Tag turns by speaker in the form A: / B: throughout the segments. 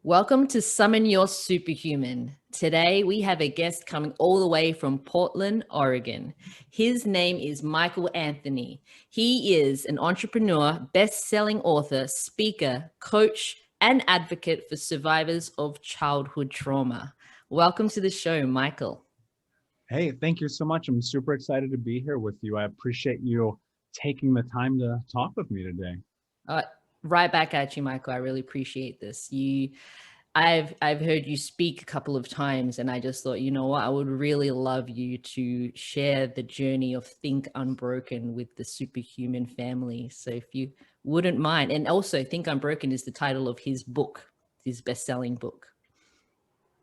A: Welcome to Summon Your Superhuman. Today we have a guest coming all the way from Portland, Oregon. His name is Michael Anthony. He is an entrepreneur, best-selling author, speaker, coach, and advocate for survivors of childhood trauma. Welcome to the show, Michael.
B: Hey, thank you so much. I'm super excited to be here with you. I appreciate you taking the time to talk with me today.
A: Uh, right back at you, Michael. I really appreciate this. I've heard you speak a couple of times, and I just thought, you know what, I would really love you to share the journey of Think Unbroken with the Superhuman family. So if you wouldn't mind, and also Think Unbroken is the title of his book, his best-selling book.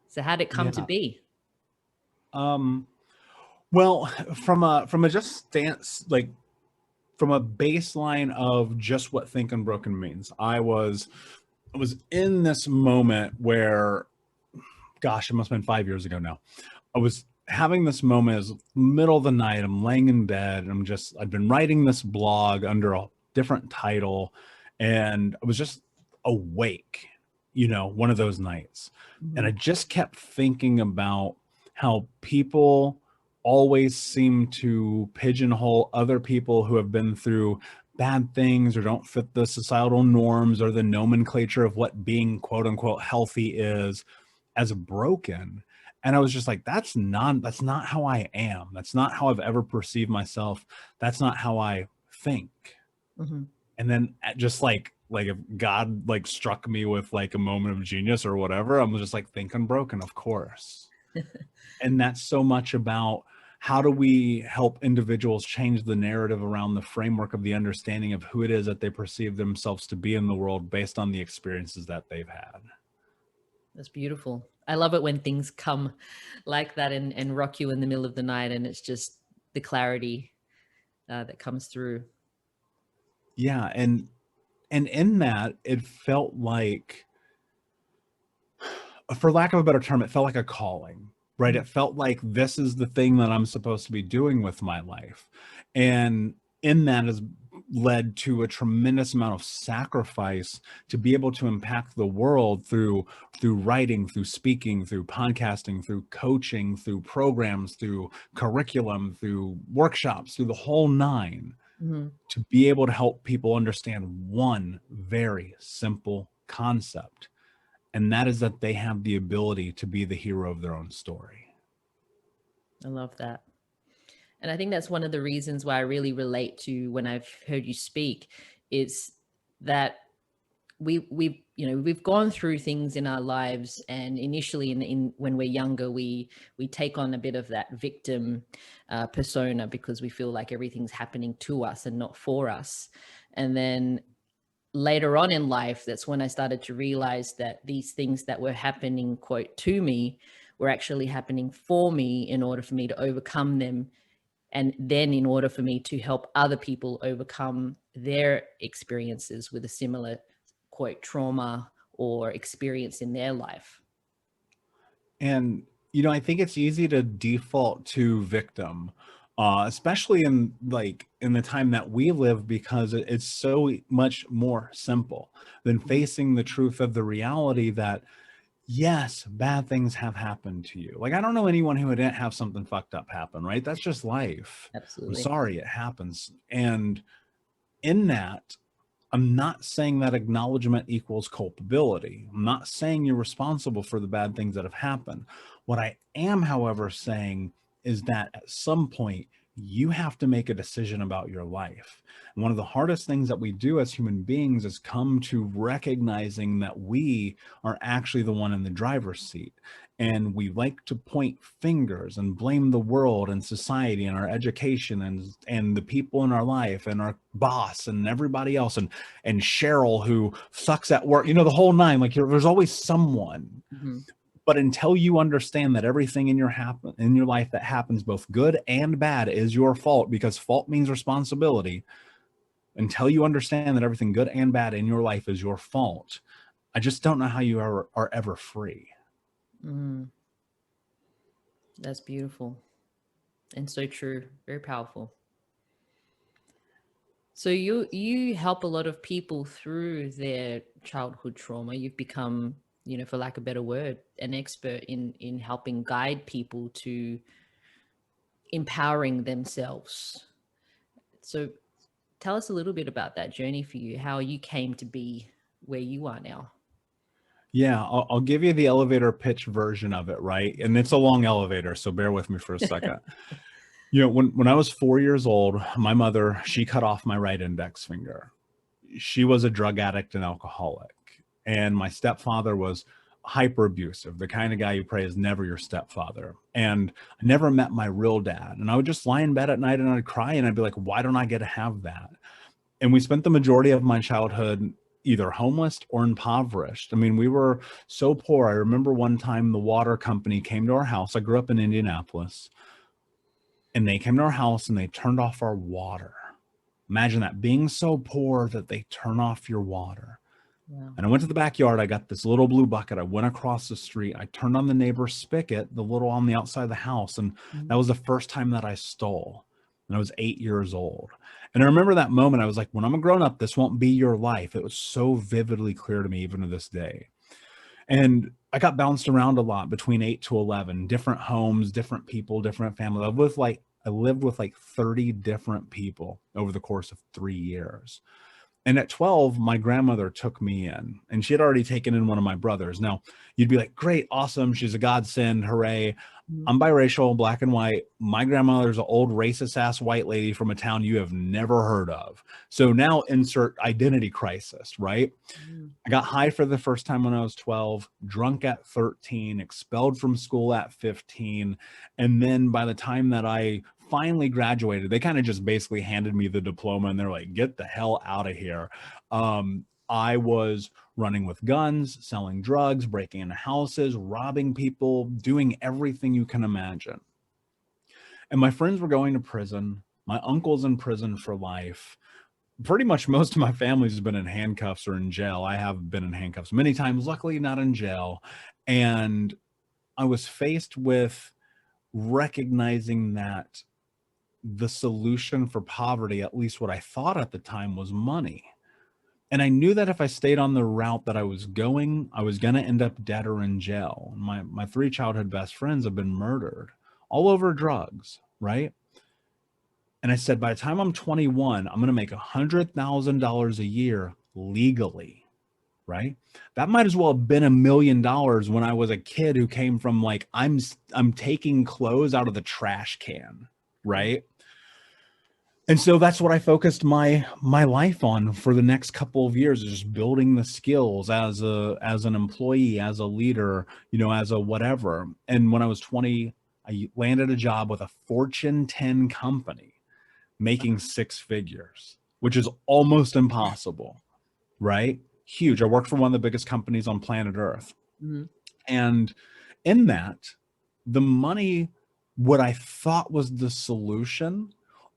A: So how did it come to
B: Yeah.
A: be?
B: Um, well, from a just stance, like from a baseline of just what Think Unbroken means, I was in this moment where, gosh, it must have been 5 years ago now. I was having this moment as middle of the night. I'm laying in bed and I'd been writing this blog under a different title, and I was just awake, one of those nights. And I just kept thinking about how people always seem to pigeonhole other people who have been through bad things or don't fit the societal norms or the nomenclature of what being quote unquote healthy is as broken. And I was just like, that's not how I am. That's not how I've ever perceived myself. That's not how I think.
A: Mm-hmm.
B: And then just like if God like struck me with like a moment of genius or whatever, I'm just like, think unbroken, of course. And that's so much about how do we help individuals change the narrative around the framework of the understanding of who it is that they perceive themselves to be in the world based on the experiences that they've had.
A: That's beautiful. I love it when things come like that and rock you in the middle of the night, and it's just the clarity that comes through.
B: Yeah, and in that it felt like, for lack of a better term, it felt like a calling, right? It felt like this is the thing that I'm supposed to be doing with my life. And in that has led to a tremendous amount of sacrifice to be able to impact the world through writing, through speaking, through podcasting, through coaching, through programs, through curriculum, through workshops, through the whole nine,
A: Mm-hmm.
B: to be able to help people understand one very simple concept, and that is that they have the ability to be the hero of their own story.
A: I love that. And I think that's one of the reasons why I really relate to when I've heard you speak is that we've gone through things in our lives, and initially in when we're younger we take on a bit of that victim persona because we feel like everything's happening to us and not for us. And then later on in life, that's when I started to realize that these things that were happening, quote, to me, were actually happening for me in order for me to overcome them. And then in order for me to help other people overcome their experiences with a similar, quote, trauma or experience in their life.
B: And I think it's easy to default to victim, especially in the time that we live, because it's so much more simple than facing the truth of the reality that, yes, bad things have happened to you. Like, I don't know anyone who didn't have something fucked up happen, right? That's just life. I'm
A: Absolutely.
B: sorry, it happens. And in that, I'm not saying that acknowledgement equals culpability. I'm not saying you're responsible for the bad things that have happened. What I am, however, saying is that at some point, you have to make a decision about your life. And one of the hardest things that we do as human beings is come to recognizing that we are actually the one in the driver's seat. And we like to point fingers and blame the world and society and our education and the people in our life and our boss and everybody else and Cheryl who sucks at work, the whole nine. Like, there's always someone.
A: Mm-hmm.
B: But until you understand that everything in your life that happens, both good and bad, is your fault, because fault means responsibility. Until you understand that everything good and bad in your life is your fault, I just don't know how you are ever free.
A: Mm, that's beautiful and so true. Very powerful. So you help a lot of people through their childhood trauma. You've become for lack of a better word, an expert in helping guide people to empowering themselves. So tell us a little bit about that journey for you, how you came to be where you are now.
B: Yeah, I'll give you the elevator pitch version of it, right? And it's a long elevator, so bear with me for a second. When I was 4 years old, my mother, she cut off my right index finger. She was a drug addict and alcoholic. And my stepfather was hyper abusive, the kind of guy you pray is never your stepfather. And I never met my real dad. And I would just lie in bed at night and I'd cry and I'd be like, why don't I get to have that? And we spent the majority of my childhood either homeless or impoverished. I mean, we were so poor. I remember one time the water company came to our house. I grew up in Indianapolis. And they came to our house and they turned off our water. Imagine that, being so poor that they turn off your water.
A: Wow.
B: And I went to the backyard. I got this little blue bucket. I went across the street. I turned on the neighbor's spigot, the little on the outside of the house. And that was the first time that I stole. And I was 8 years old. And I remember that moment. I was like, when I'm a grown up, this won't be your life. It was so vividly clear to me, even to this day. And I got bounced around a lot between 8 to 11, different homes, different people, different families. I lived with like 30 different people over the course of 3 years. And at 12, my grandmother took me in, and she had already taken in one of my brothers. Now, you'd be like, great, awesome. She's a godsend. Hooray. I'm biracial, black and white. My grandmother's an old racist ass white lady from a town you have never heard of. So now insert identity crisis, right? I got high for the first time when I was 12, drunk at 13, expelled from school at 15. And then by the time that I finally graduated, they kind of just basically handed me the diploma and they're like, get the hell out of here. I was running with guns, selling drugs, breaking into houses, robbing people, doing everything you can imagine. And my friends were going to prison. My uncle's in prison for life. Pretty much most of my family has been in handcuffs or in jail. I have been in handcuffs many times, luckily not in jail. And I was faced with recognizing that the solution for poverty, at least what I thought at the time, was money. And I knew that if I stayed on the route that I was going to end up dead or in jail. My 3 childhood best friends have been murdered, all over drugs, right? And I said, by the time I'm 21, I'm going to make $100,000 a year legally, right? That might as well have been $1 million when I was a kid who came from like, I'm taking clothes out of the trash can, right? And so that's what I focused my life on for the next couple of years, is just building the skills as an employee, as a leader, as a whatever. And when I was 20, I landed a job with a Fortune 10 company making 6 figures, which is almost impossible, right? Huge. I worked for one of the biggest companies on planet Earth. And in that, the money, what I thought was the solution,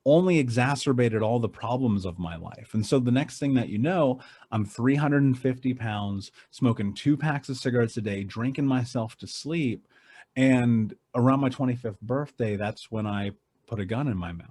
B: only exacerbated all the problems of my life. And so the next thing that you know, I'm 350 pounds, smoking 2 packs of cigarettes a day, drinking myself to sleep. And around my 25th birthday, that's when I put a gun in my mouth.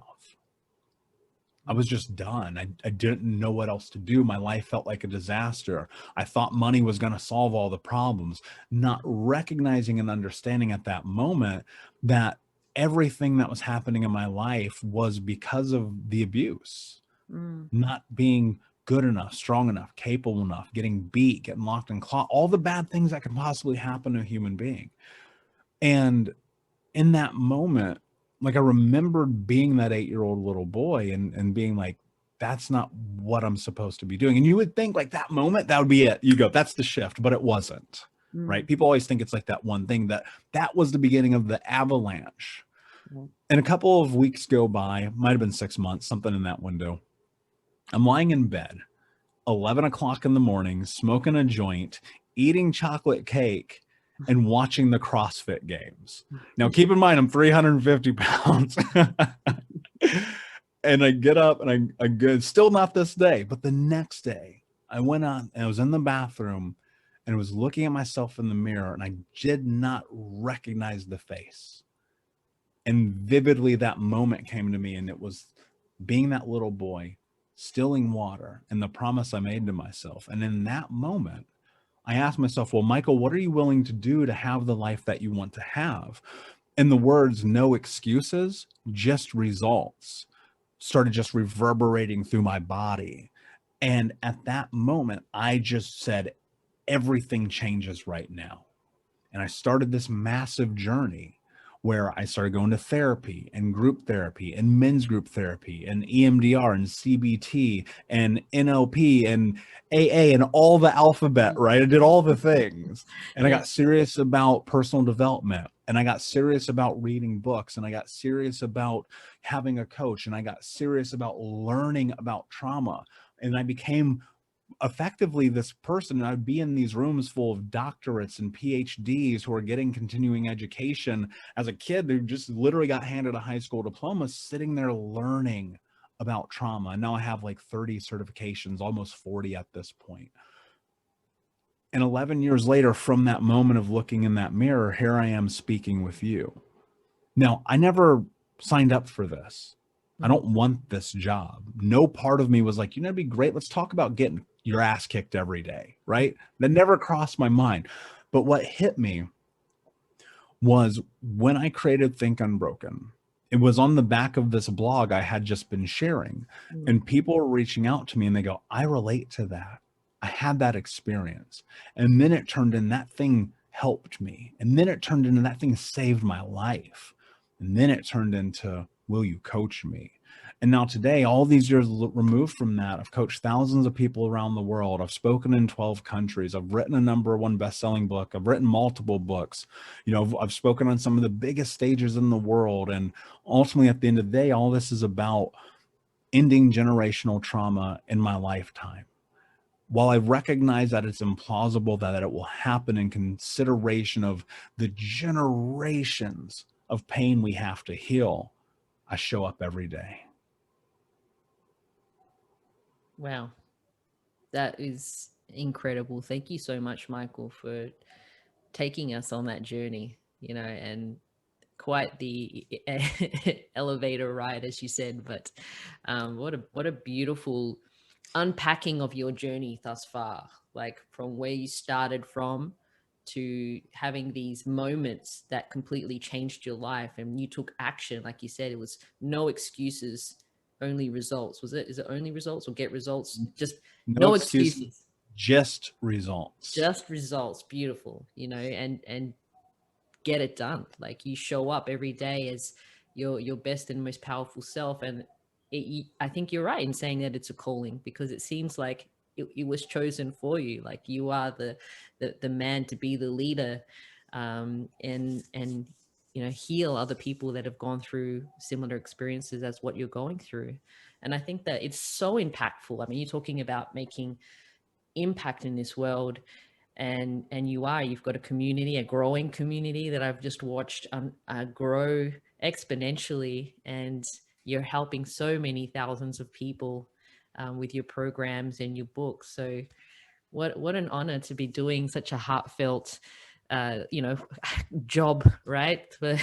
B: I was just done. I didn't know what else to do. My life felt like a disaster. I thought money was going to solve all the problems, not recognizing and understanding at that moment that everything that was happening in my life was because of the abuse, not being good enough, strong enough, capable enough, getting beat, getting locked in closet, all the bad things that can possibly happen to a human being. And in that moment, like, I remembered being that 8-year-old little boy and being like, that's not what I'm supposed to be doing. And you would think like that moment, that would be it. You go, that's the shift, but it wasn't, right? People always think it's like that one thing that was the beginning of the avalanche. And a couple of weeks go by, might've been 6 months, something in that window. I'm lying in bed, 11 o'clock in the morning, smoking a joint, eating chocolate cake, and watching the CrossFit games. Now, keep in mind, I'm 350 pounds. And I get up and I go, still not this day, but the next day, I went on and I was in the bathroom and I was looking at myself in the mirror and I did not recognize the face. And vividly, that moment came to me, and it was being that little boy, stilling water, and the promise I made to myself. And in that moment, I asked myself, well, Michael, what are you willing to do to have the life that you want to have? And the words, no excuses, just results, started just reverberating through my body. And at that moment, I just said, everything changes right now. And I started this massive journey where I started going to therapy and group therapy and men's group therapy and EMDR and CBT and NLP and AA and all the alphabet, right? I did all the things. And I
A: Yeah.
B: got serious about personal development, and I got serious about reading books, and I got serious about having a coach, and I got serious about learning about trauma. And I became effectively this person. I'd be in these rooms full of doctorates and PhDs who are getting continuing education as a kid who just literally got handed a high school diploma, sitting there learning about trauma. And now I have like 30 certifications, almost 40 at this point. And 11 years later, from that moment of looking in that mirror, here I am speaking with you. Now, I never signed up for this. I don't want this job. No part of me was like, it'd be great. Let's talk about getting your ass kicked every day, right? That never crossed my mind. But what hit me was when I created Think Unbroken. It was on the back of this blog I had just been sharing, and people were reaching out to me and they go, I relate to that. I had that experience. And then it turned in that thing helped me. And then it turned into that thing saved my life. And then it turned into, will you coach me? And now today, all these years removed from that, I've coached thousands of people around the world. I've spoken in 12 countries. I've written a #1 best-selling book. I've written multiple books. I've spoken on some of the biggest stages in the world. And ultimately, at the end of the day, all this is about ending generational trauma in my lifetime. While I recognize that it's implausible that it will happen in consideration of the generations of pain we have to heal, I show up every day.
A: Wow. That is incredible. Thank you so much, Michael, for taking us on that journey, and quite the elevator ride, as you said. But what a beautiful unpacking of your journey thus far, like from where you started from to having these moments that completely changed your life, and you took action. Like you said, it was no excuses, only results. Is it only results or get results? Just
B: No
A: no
B: excuses,
A: excuses,
B: just results.
A: just results. Beautiful, and get it done. Like, you show up every day as your best and most powerful self. And I think you're right in saying that it's a calling, because it seems like it was chosen for you. Like, you are the man to be the leader, and heal other people that have gone through similar experiences as what you're going through. And I think that it's so impactful. I mean, you're talking about making impact in this world, and you've got a growing community that I've just watched grow exponentially, and you're helping so many thousands of people with your programs and your books. So what an honor to be doing such a heartfelt job, right? To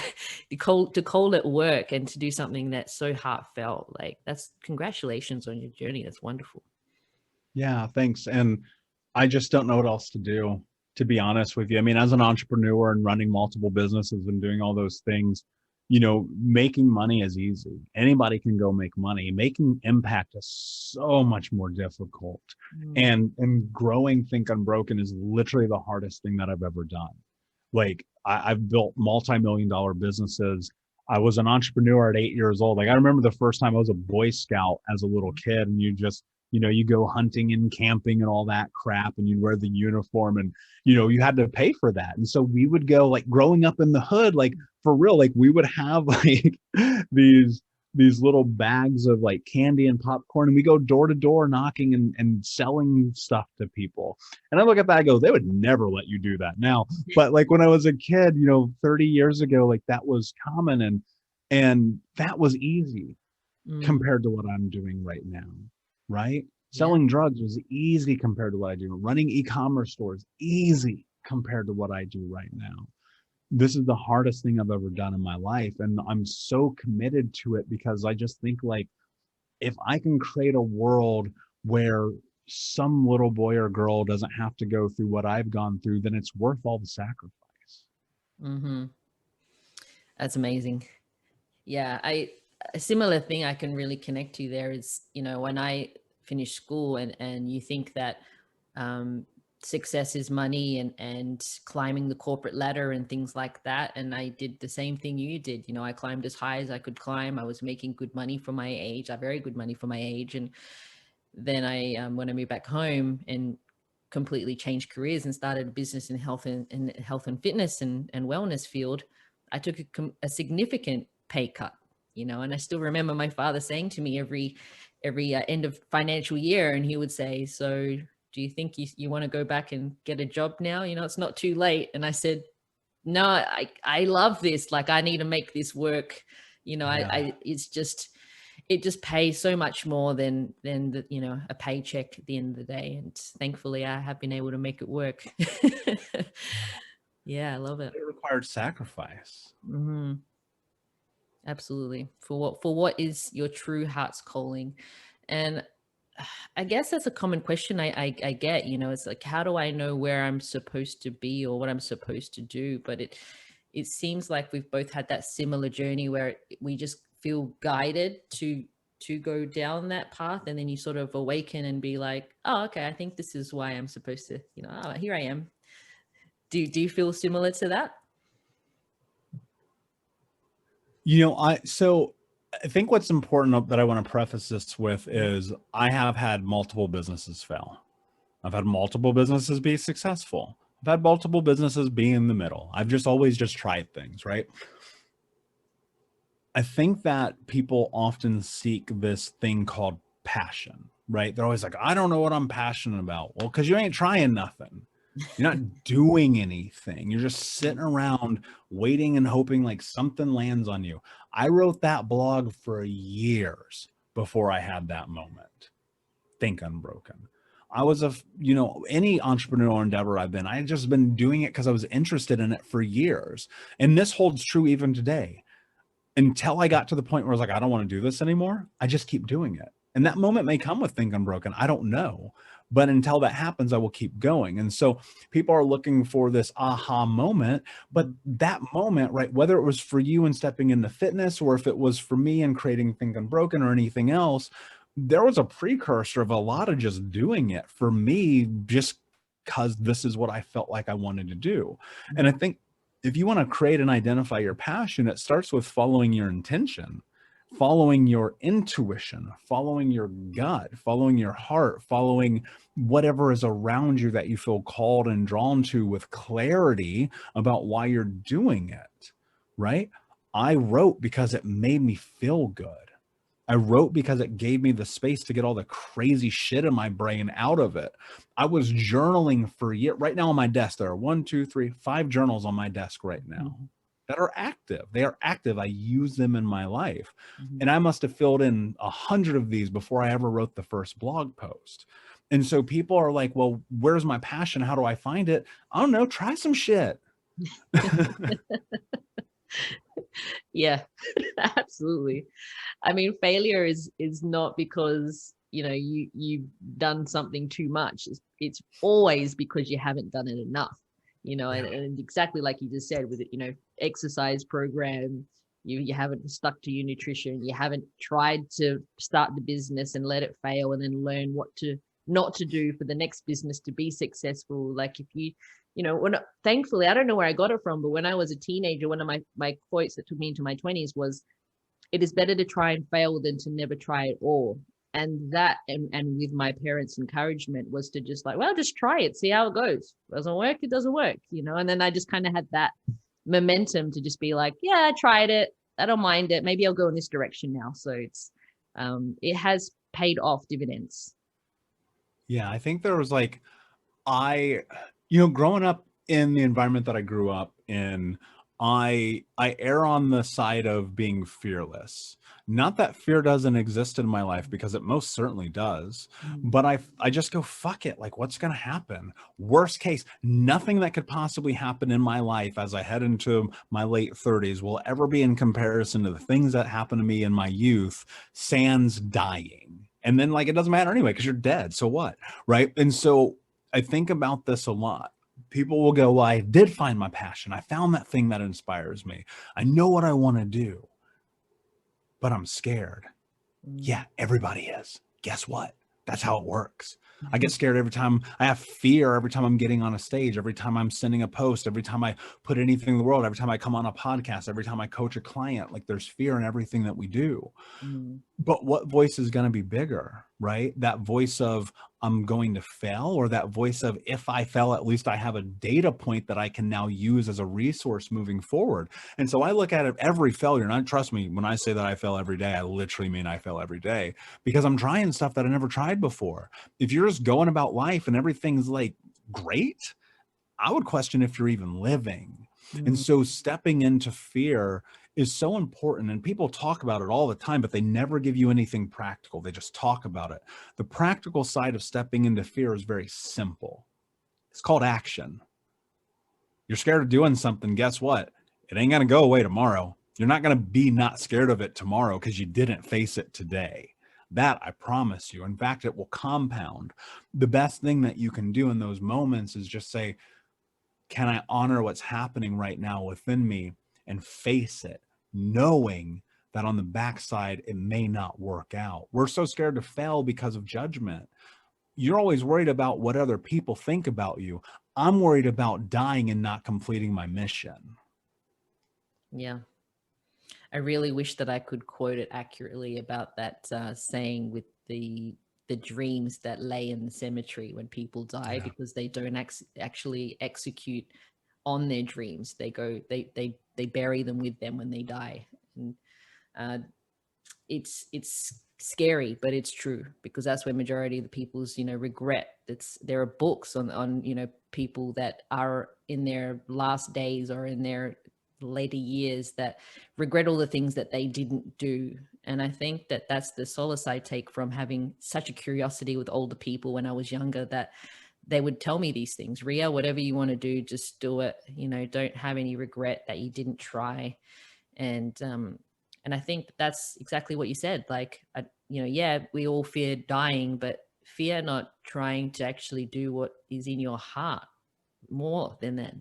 A: call it work and to do something that's so heartfelt. Like, that's congratulations on your journey. That's wonderful.
B: Yeah, thanks. And I just don't know what else to do, to be honest with you. I mean, as an entrepreneur and running multiple businesses and doing all those things, making money is easy. Anybody can go make money. Making impact is so much more difficult. And growing Think Unbroken is literally the hardest thing that I've ever done. Like, I've built multi-million-dollar businesses. I was an entrepreneur at 8 years old. Like, I remember the first time I was a Boy Scout as a little kid, and you go hunting and camping and all that crap, and you'd wear the uniform, and you had to pay for that. And so we would go, like, growing up in the hood, like, for real, like, we would have like these little bags of like candy and popcorn, and we go door to door knocking and selling stuff to people. And I look at that, I go, they would never let you do that now. But like, when I was a kid, 30 years ago, like, that was common, and that was easy compared to what I'm doing right now. Right? Selling drugs was easy compared to what I do. Running e-commerce stores, easy compared to what I do right now. This is the hardest thing I've ever done in my life. And I'm so committed to it because I just think, like, if I can create a world where some little boy or girl doesn't have to go through what I've gone through, then it's worth all the sacrifice.
A: Mm-hmm. That's amazing. Yeah, a similar thing I can really connect to there is, when I finished school and you think that um, success is money and climbing the corporate ladder and things like that. And I did the same thing you did. I climbed as high as I could climb. I was making good money for my age, very good money for my age. And then when I moved back home and completely changed careers and started a business in health and health and fitness and wellness field, I took a significant pay cut, and I still remember my father saying to me every end of financial year, and he would say, so do you think you want to go back and get a job now? It's not too late. And I said, no, I love this. Like, I need to make this work. It just pays so much more than a paycheck at the end of the day. And thankfully I have been able to make it work. Yeah, I love it.
B: It required sacrifice.
A: Mm-hmm. Absolutely. For what is your true heart's calling? And I guess that's a common question I get, it's like, how do I know where I'm supposed to be or what I'm supposed to do? But it seems like we've both had that similar journey where we just feel guided to go down that path, and then you sort of awaken and be like, oh, okay, I think this is why I'm supposed to, oh, here I am. Do you feel similar to that?
B: So I think what's important that I want to preface this with is I have had multiple businesses fail. I've had multiple businesses be successful. I've had multiple businesses be in the middle. I've just always just tried things, right? I think that people often seek this thing called passion, right? They're always like, I don't know what I'm passionate about. Well, because you ain't trying nothing. You're not doing anything. You're just sitting around waiting and hoping like something lands on you. I wrote that blog for years before I had that moment. Think Unbroken. I was any entrepreneurial endeavor I've been, I had just been doing it because I was interested in it for years. And this holds true even today. Until I got to the point where I was like, I don't want to do this anymore, I just keep doing it. And that moment may come with Think Unbroken. I don't know. But until that happens, I will keep going. And so people are looking for this aha moment. But that moment, right, whether it was for you in stepping into fitness or if it was for me in creating Think Unbroken or anything else, there was a precursor of a lot of just doing it for me, just because this is what I felt like I wanted to do. And I think if you want to create and identify your passion, it starts with following your intention, following your intuition, following your gut, following your heart, following whatever is around you that you feel called and drawn to with clarity about why you're doing it, right? I wrote because it made me feel good. I wrote because it gave me the space to get all the crazy shit in my brain out of it. I was journaling for a year. Right now on my desk, there are 1, 2, 3, 5 journals on my desk right now that are active. They are active. I use them in my life. And I must have filled in 100 of these before I ever wrote the first blog post. And so people are like, well, where's my passion? How do I find it? I don't know. Try some shit.
A: Yeah, absolutely. I mean, failure is not because you've done something too much. It's always because you haven't done it enough. And exactly like you just said with it, exercise program, you haven't stuck to your nutrition, you haven't tried to start the business and let it fail and then learn what to not to do for the next business to be successful. Like if thankfully, I don't know where I got it from, but when I was a teenager, one of my quotes that took me into my 20s was, it is better to try and fail than to never try at all. And that, and with my parents' encouragement, was to just like, well, just try it, see how it goes. Doesn't work, it doesn't work, And then I just kind of had that momentum to just be like, yeah, I tried it, I don't mind it. Maybe I'll go in this direction now. So it has paid off dividends.
B: Yeah, I think there was like, growing up in the environment that I grew up in, I err on the side of being fearless. Not that fear doesn't exist in my life, because it most certainly does. But I just go, fuck it. Like, what's going to happen? Worst case, nothing that could possibly happen in my life as I head into my late 30s will ever be in comparison to the things that happened to me in my youth, sans dying. And then like, it doesn't matter anyway, because you're dead. So what? Right. And so I think about this a lot. People will go, well, I did find my passion. I found that thing that inspires me. I know what I want to do, but I'm scared. Yeah, everybody is. Guess what? That's how it works. I get scared every time. I have fear every time I'm getting on a stage, every time I'm sending a post, every time I put anything in the world, every time I come on a podcast, every time I coach a client. Like, there's fear in everything that we do. But what voice is going to be bigger, right? That voice of I'm going to fail, or that voice of if I fail, at least I have a data point that I can now use as a resource moving forward. And so I look at it, every failure, and trust me, when I say that I fail every day, I literally mean I fail every day, because I'm trying stuff that I never tried before. If you're just going about life and everything's like great, I would question if you're even living. And so stepping into fear is so important, and people talk about it all the time, but they never give you anything practical. They just talk about it. The practical side of stepping into fear is very simple. It's called action. You're scared of doing something. Guess what? It ain't going to go away tomorrow. You're not going to be not scared of it tomorrow because you didn't face it today. That I promise you. In fact, it will compound. The best thing that you can do in those moments is just say, can I honor what's happening right now within me and face it, knowing that on the backside, it may not work out. We're so scared to fail because of judgment. You're always worried about what other people think about you. I'm worried about dying and not completing my mission.
A: Yeah. I really wish that I could quote it accurately about that saying with the dreams that lay in the cemetery when people die, because they don't actually execute on their dreams. They go, they bury them with them when they die. And uh, it's scary, but it's true, because that's where majority of the people's regret. There are books on people that are in their last days or in their later years that regret all the things that they didn't do. And I think that that's the solace I take from having such a curiosity with older people when I was younger, that they would tell me these things. Ria, whatever you want to do, just do it. Don't have any regret that you didn't try. And I think that's exactly what you said. Like, yeah, we all fear dying, but fear not trying to actually do what is in your heart more than that.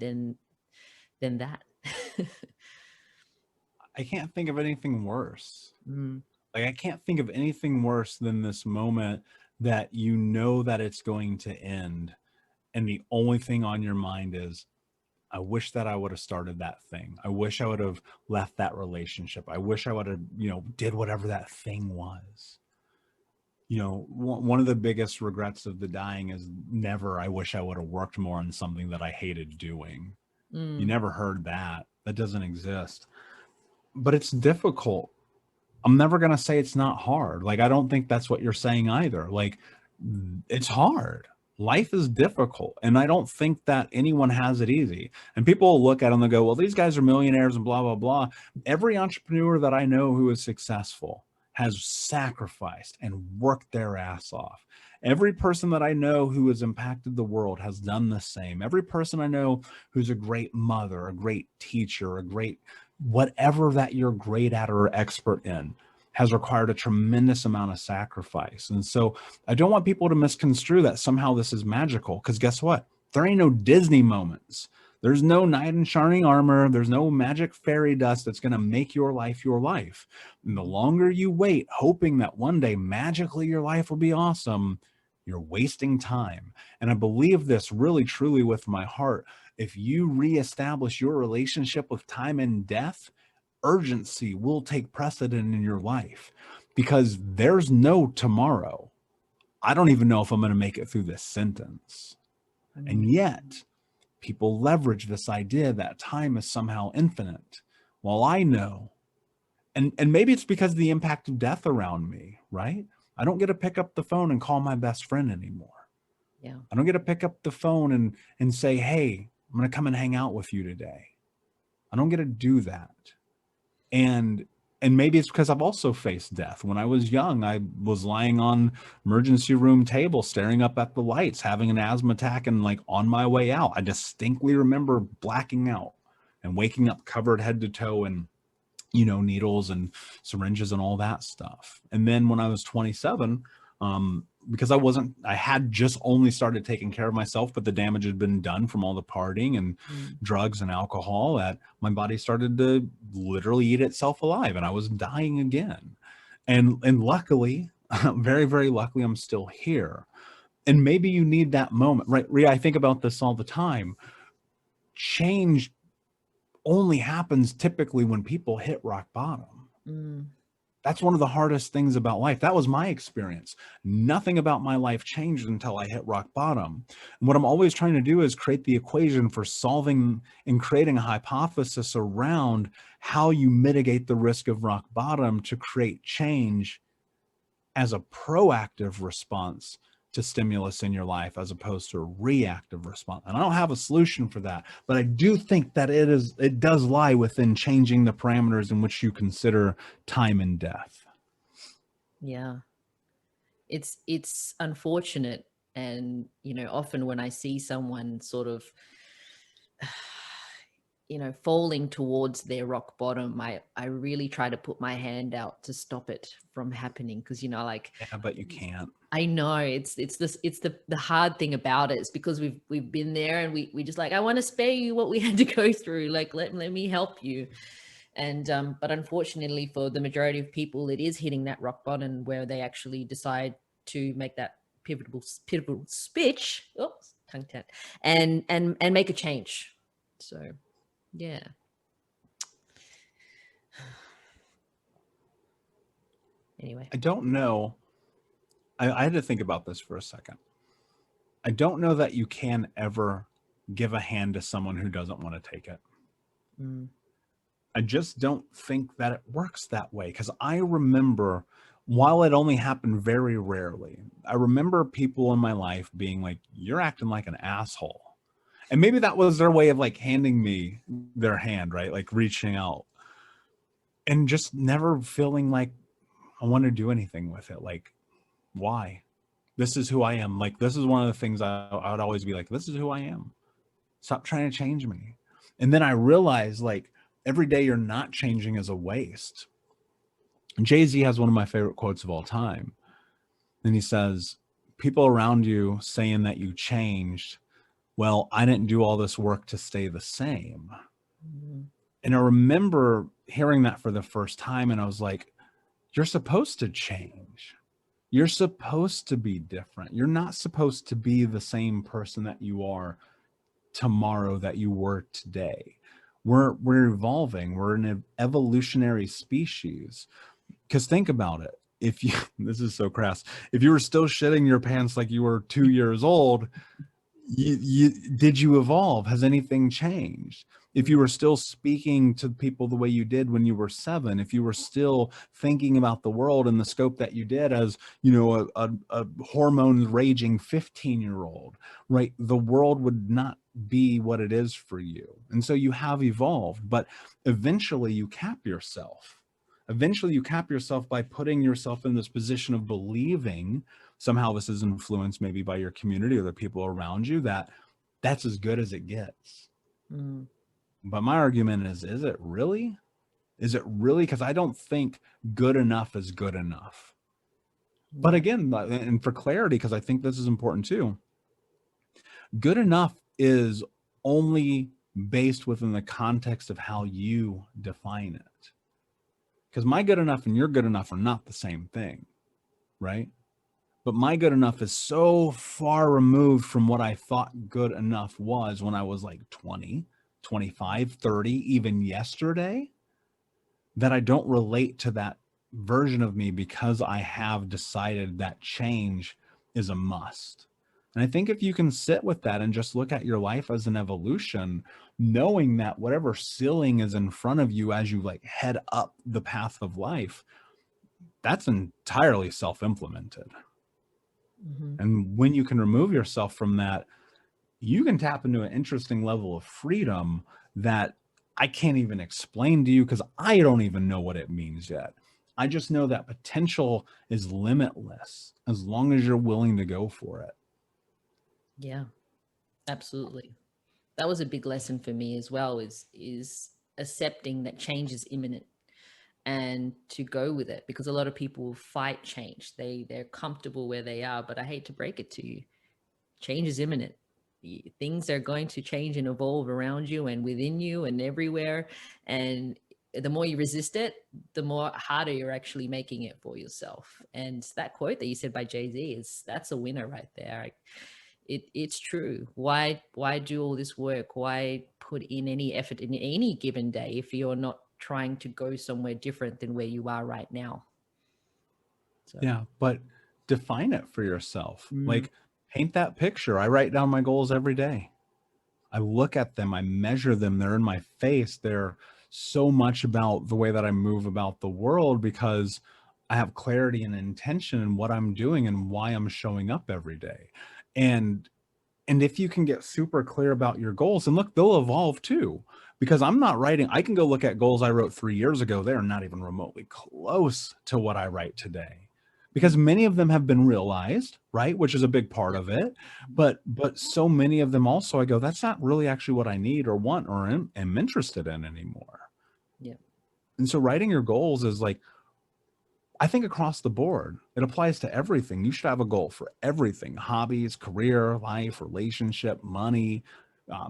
B: I can't think of anything worse.
A: Mm.
B: Like, I can't think of anything worse than this moment that you know that it's going to end, and the only thing on your mind is, I wish that I would have started that thing. I wish I would have left that relationship. I wish I would have, did whatever that thing was. One of the biggest regrets of the dying is never, I wish I would have worked more on something that I hated doing. You never heard that. That doesn't exist. But it's difficult. I'm never going to say it's not hard. Like, I don't think that's what you're saying either. Like, it's hard. Life is difficult. And I don't think that anyone has it easy. And people will look at them and go, well, these guys are millionaires and blah, blah, blah. Every entrepreneur that I know who is successful has sacrificed and worked their ass off. Every person that I know who has impacted the world has done the same. Every person I know who's a great mother, a great teacher, a great whatever that you're great at or expert in has required a tremendous amount of sacrifice. And so I don't want people to misconstrue that somehow this is magical, because guess what? There ain't no Disney moments. There's no knight in shining armor. There's no magic fairy dust that's going to make your life your life. And the longer you wait, hoping that one day magically your life will be awesome, you're wasting time. And I believe this really, truly with my heart. If you reestablish your relationship with time and death, urgency will take precedent in your life, because there's no tomorrow. I don't even know if I'm going to make it through this sentence. And yet, people leverage this idea that time is somehow infinite. Well, I know, and maybe it's because of the impact of death around me, right? I don't get to pick up the phone and call my best friend anymore.
A: Yeah.
B: I don't get to pick up the phone and say, hey, I'm going to come and hang out with you today. I don't get to do that. And maybe it's because I've also faced death. When I was young, I was lying on emergency room table, staring up at the lights, having an asthma attack, and like on my way out, I distinctly remember blacking out and waking up covered head to toe in, needles and syringes and all that stuff. And then when I was 27, Because I had just only started taking care of myself, but the damage had been done from all the partying and
A: Mm.
B: drugs and alcohol, that my body started to literally eat itself alive, and I was dying again. And luckily, very, very luckily, I'm still here. And maybe you need that moment, right? Ria, I think about this all the time. Change only happens typically when people hit rock bottom.
A: Mm.
B: That's one of the hardest things about life. That was my experience. Nothing about my life changed until I hit rock bottom. And what I'm always trying to do is create the equation for solving and creating a hypothesis around how you mitigate the risk of rock bottom to create change as a proactive response to stimulus in your life, as opposed to a reactive response. And I don't have a solution for that, but I do think that it does lie within changing the parameters in which you consider time and death.
A: Yeah. It's unfortunate, and often when I see someone sort of falling towards their rock bottom, I really try to put my hand out to stop it from happening, because like,
B: Yeah, but you can't.
A: I know it's the hard thing about it is because we've been there, and we just like, I want to spare you what we had to go through, like let me help you. And but unfortunately for the majority of people, it is hitting that rock bottom where they actually decide to make that pivotal switch, oops, tongue tat, and make a change. So yeah. Anyway.
B: I don't know. I had to think about this for a second. I don't know that you can ever give a hand to someone who doesn't want to take it.
A: Mm.
B: I just don't think that it works that way, because I remember, while it only happened very rarely, I remember people in my life being like, "You're acting like an asshole." And maybe that was their way of like handing me their hand, right? Like reaching out, and just never feeling like I want to do anything with it. Like, why? This is who I am. Like, this is one of the things I would always be like, this is who I am. Stop trying to change me. And then I realized, like, every day you're not changing is a waste. Jay-Z has one of my favorite quotes of all time. And he says, people around you saying that you changed, well, I didn't do all this work to stay the same.
A: Mm.
B: And I remember hearing that for the first time, and I was like, you're supposed to change. You're supposed to be different. You're not supposed to be the same person that you are tomorrow that you were today. We're evolving. We're an evolutionary species. Because think about it. If you, this is so crass, if you were still shitting your pants like you were 2 years old, did you evolve? Has anything changed? If you were still speaking to people the way you did when you were 7, if you were still thinking about the world in the scope that you did as, a hormone raging 15-year-old, right? The world would not be what it is for you. And so you have evolved, but eventually you cap yourself. Eventually you cap yourself by putting yourself in this position of believing, somehow this is influenced maybe by your community or the people around you, that that's as good as it gets.
A: Mm.
B: But my argument is it really? Is it really? Because I don't think good enough is good enough. But
A: Yeah.
B: again, and for clarity, because I think this is important too, good enough is only based within the context of how you define it. Because my good enough and your good enough are not the same thing, right? But my good enough is so far removed from what I thought good enough was when I was like 20, 25, 30, even yesterday, that I don't relate to that version of me because I have decided that change is a must. And I think if you can sit with that and just look at your life as an evolution, knowing that whatever ceiling is in front of you as you like head up the path of life, that's entirely self-implemented.
A: Mm-hmm.
B: And when you can remove yourself from that, you can tap into an interesting level of freedom that I can't even explain to you, because I don't even know what it means yet. I just know that potential is limitless as long as you're willing to go for it.
A: Yeah, absolutely. That was a big lesson for me as well, is accepting that change is imminent. and to go with it, because a lot of people fight change. They're comfortable where they are, but I hate to break it to you, change is imminent. Things are going to change and evolve around you and within you and everywhere. And the more you resist it, the more harder you're actually making it for yourself. And that quote that you said by Jay-Z is, that's a winner right there. It's true. Why do all this work? Why put in any effort in any given day if you're not trying to go somewhere different than where you are right now? So
B: Yeah, but define it for yourself.
A: mm,
B: Like, paint that picture. I write down my goals every day. I look at them, I measure them, they're in my face. They're so much about the way that I move about the world because I have clarity and intention in what I'm doing and why I'm showing up every day. And and if you can get super clear about your goals, and look, they'll evolve too. Because I'm not writing, I can go look at goals I wrote 3 years ago. They're not even remotely close to what I write today. Because
A: mm,
B: many of them have been realized, right? Which is a big part
A: yeah,
B: of it. But so many of them also I go, that's not really actually what I need or want or am interested in anymore.
A: yeah.
B: And so writing your goals is like, I think across the board, it applies to everything. You should have a goal for everything: hobbies, career, life, relationship, money,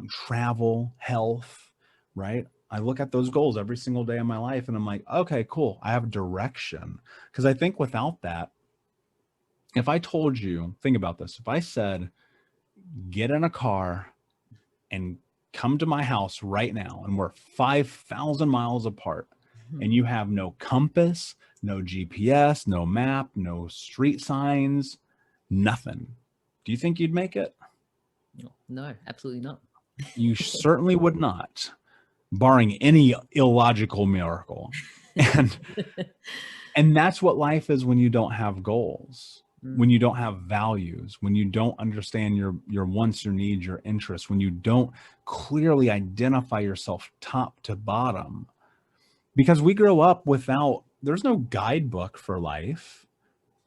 B: travel, health, right? I look at those goals every single day of my life and I'm like, okay, cool. I have direction. Because I think without that, if I told you, think about this, if I said, get in a car and come to my house right now, and we're 5,000 miles apart,
A: Mhm.
B: and you have no compass, no GPS, no map, no street signs, nothing. Do you think you'd make it?
A: No, no, absolutely not.
B: You certainly would not, barring any illogical miracle. And and that's what life is when you don't have goals, when
A: Mm,
B: you don't have values, when you don't understand your wants, your needs, your interests, when you don't clearly identify yourself top to bottom. Because we grow up without, there's no guidebook for life.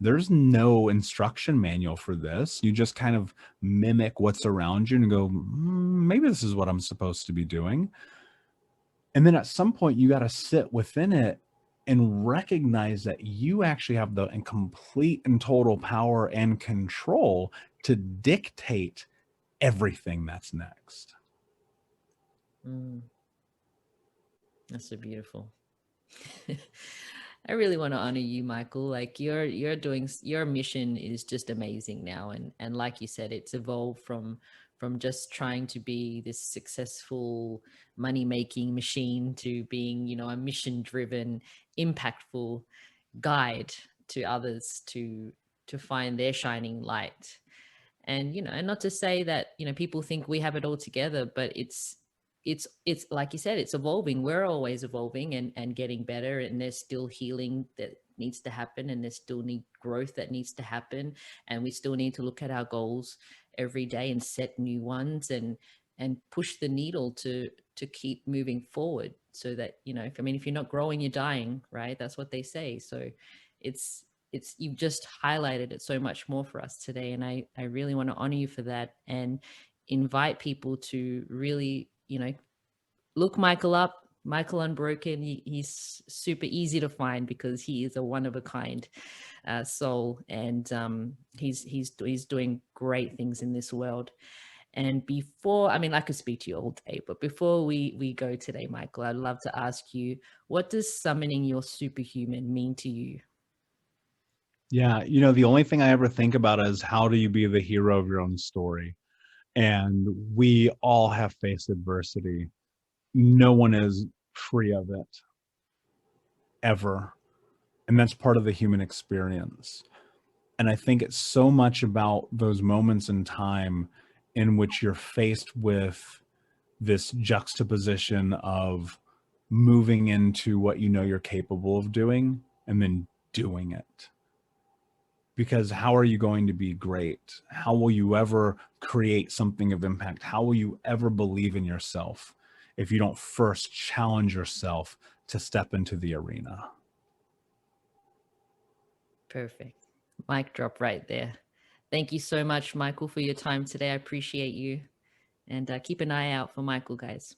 B: There's no instruction manual for this. You just kind of mimic what's around you and go, maybe this is what I'm supposed to be doing. And then at some point, you got to sit within it and recognize that you actually have the and complete and total power and control to dictate everything that's next.
A: mm, that's so beautiful. I really want to honor you, Michael. Like you're doing your mission is just amazing now, and like you said, it's evolved from just trying to be this successful money making machine to being, a mission driven, impactful guide to others to find their shining light. And and not to say that people think we have it all together, but it's like you said, it's evolving. We're always evolving and getting better, and there's still healing that needs to happen, and there's still need growth that needs to happen, and we still need to look at our goals every day and set new ones and push the needle to keep moving forward, so that if you're not growing, you're dying, right? That's what they say. So it's you've just highlighted it so much more for us today, and I really want to honor you for that, and invite people to really look Michael up. Michael Unbroken, he's super easy to find because he is a one of a kind soul, and he's doing great things in this world. And before, I could speak to you all day, but before we go today, Michael, I'd love to ask you, what does summoning your superhuman mean to you?
B: Yeah, the only thing I ever think about is how do you be the hero of your own story? And we all have faced adversity. No one is free of it ever. And that's part of the human experience. And I think it's so much about those moments in time in which you're faced with this juxtaposition of moving into what you know you're capable of doing and then doing it. Because how are you going to be great? How will you ever create something of impact? How will you ever believe in yourself if you don't first challenge yourself to step into the arena?
A: Perfect. Mic drop right there. Thank you so much, Michael, for your time today. I appreciate you. And keep an eye out for Michael, guys.